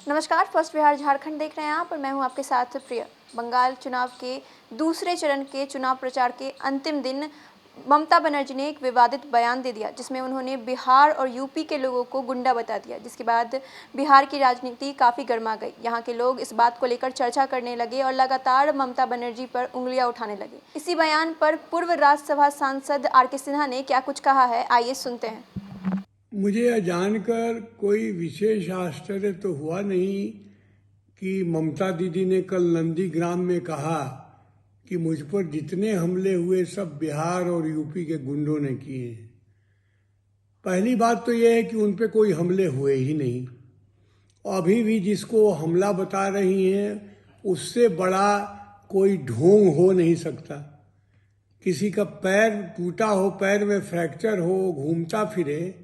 नमस्कार, फर्स्ट बिहार झारखंड देख रहे हैं आप और मैं हूं आपके साथ प्रिया। बंगाल चुनाव के दूसरे चरण के चुनाव प्रचार के अंतिम दिन ममता बनर्जी ने एक विवादित बयान दे दिया, जिसमें उन्होंने बिहार और यूपी के लोगों को गुंडा बता दिया, जिसके बाद बिहार की राजनीति काफ़ी गर्मा गई। यहाँ के लोग इस बात को लेकर चर्चा करने लगे और लगातार ममता बनर्जी पर उंगलियां उठाने लगे। इसी बयान पर पूर्व राज्यसभा सांसद आर.के. सिन्हा ने क्या कुछ कहा है, आइए सुनते हैं। मुझे यह जानकर कोई विशेष आश्चर्य तो हुआ नहीं कि ममता दीदी ने कल नंदीग्राम में कहा कि मुझ पर जितने हमले हुए सब बिहार और यूपी के गुंडों ने किए हैं। पहली बात तो यह है कि उन पे कोई हमले हुए ही नहीं। अभी भी जिसको हमला बता रही हैं उससे बड़ा कोई ढोंग हो नहीं सकता। किसी का पैर टूटा हो, पैर में फ्रैक्चर हो, घूमता फिरे,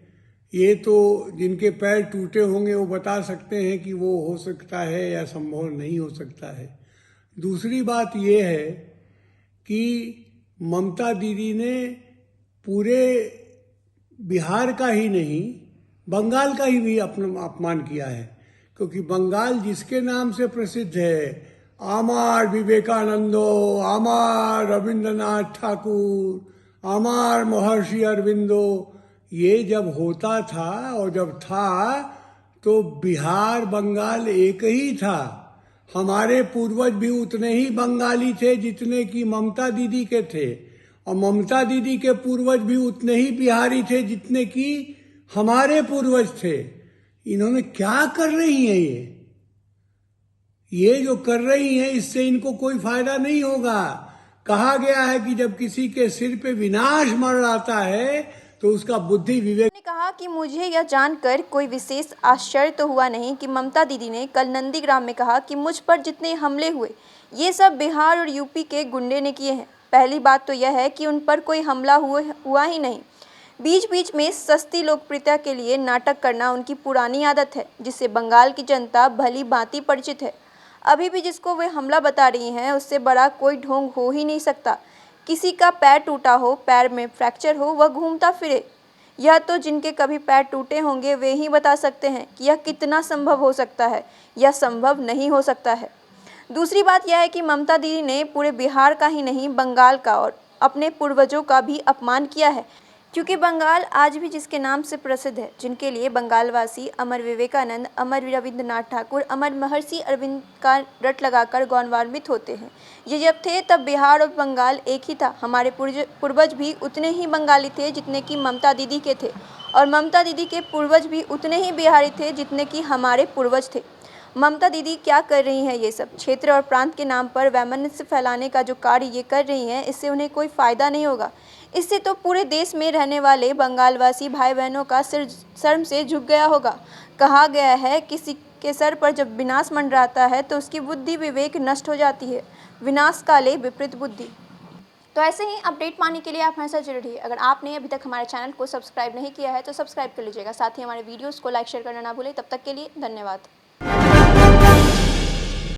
ये तो जिनके पैर टूटे होंगे वो बता सकते हैं कि वो हो सकता है या संभव नहीं हो सकता है। दूसरी बात ये है कि ममता दीदी ने पूरे बिहार का ही नहीं, बंगाल का ही भी अपना अपमान किया है, क्योंकि बंगाल जिसके नाम से प्रसिद्ध है, अमर विवेकानंदो, अमर रविंद्रनाथ ठाकुर, अमर महर्षि अरविंदो, ये जब होता था और जब था तो बिहार बंगाल एक ही था। हमारे पूर्वज भी उतने ही बंगाली थे जितने कि ममता दीदी के थे, और ममता दीदी के पूर्वज भी उतने ही बिहारी थे जितने कि हमारे पूर्वज थे। इन्होंने क्या कर रही हैं ये जो कर रही हैं इससे इनको कोई फायदा नहीं होगा। कहा गया है कि जब किसी के सिर पे विनाश मर आता है तो उसका बुद्धि विवेक। ने कहा कि मुझे यह जानकर कोई विशेष आश्चर्य तो हुआ नहीं कि ममता दीदी ने कल नंदीग्राम में कहा कि मुझ पर जितने हमले हुए ये सब बिहार और यूपी के गुंडे ने किए हैं। पहली बात तो यह है कि उन पर कोई हमला हुआ ही नहीं। बीच बीच में सस्ती लोकप्रियता के लिए नाटक करना उनकी पुरानी आदत है, जिससे बंगाल की जनता भली भांति परिचित है। अभी भी जिसको वे हमला बता रही हैं उससे बड़ा कोई ढोंग हो ही नहीं सकता। किसी का पैर टूटा हो, पैर में फ्रैक्चर हो, वह घूमता फिरे, यह तो जिनके कभी पैर टूटे होंगे वे ही बता सकते हैं कि यह कितना संभव हो सकता है या संभव नहीं हो सकता है। दूसरी बात यह है कि ममता दीदी ने पूरे बिहार का ही नहीं, बंगाल का और अपने पूर्वजों का भी अपमान किया है, क्योंकि बंगाल आज भी जिसके नाम से प्रसिद्ध है, जिनके लिए बंगालवासी अमर विवेकानंद, अमर रविंद्रनाथ ठाकुर, अमर महर्षि अरविंद का रट लगाकर गौरवान्वित होते हैं। ये जब थे तब बिहार और बंगाल एक ही था। हमारे पूर्वज भी उतने ही बंगाली थे जितने कि ममता दीदी के थे, और ममता दीदी के पूर्वज भी उतने ही बिहारी थे जितने कि हमारे पूर्वज थे। ममता दीदी क्या कर रही हैं? ये सब क्षेत्र और प्रांत के नाम पर वैमनस्य फैलाने का जो कार्य ये कर रही हैं, इससे उन्हें कोई फ़ायदा नहीं होगा। इससे तो पूरे देश में रहने वाले बंगालवासी भाई बहनों का सिर शर्म से झुक गया होगा। कहा गया है किसी के सर पर जब विनाश मंडराता है तो उसकी बुद्धि विवेक नष्ट हो जाती है। विनाश काले विपरीत बुद्धि। तो ऐसे ही अपडेट पाने के लिए आप हमारे साथ जुड़े रहिए। अगर आपने अभी तक हमारे चैनल को सब्सक्राइब नहीं किया है तो सब्सक्राइब कर लीजिएगा। साथ ही हमारे वीडियोज़ को लाइक शेयर करना ना भूलें। तब तक के लिए धन्यवाद।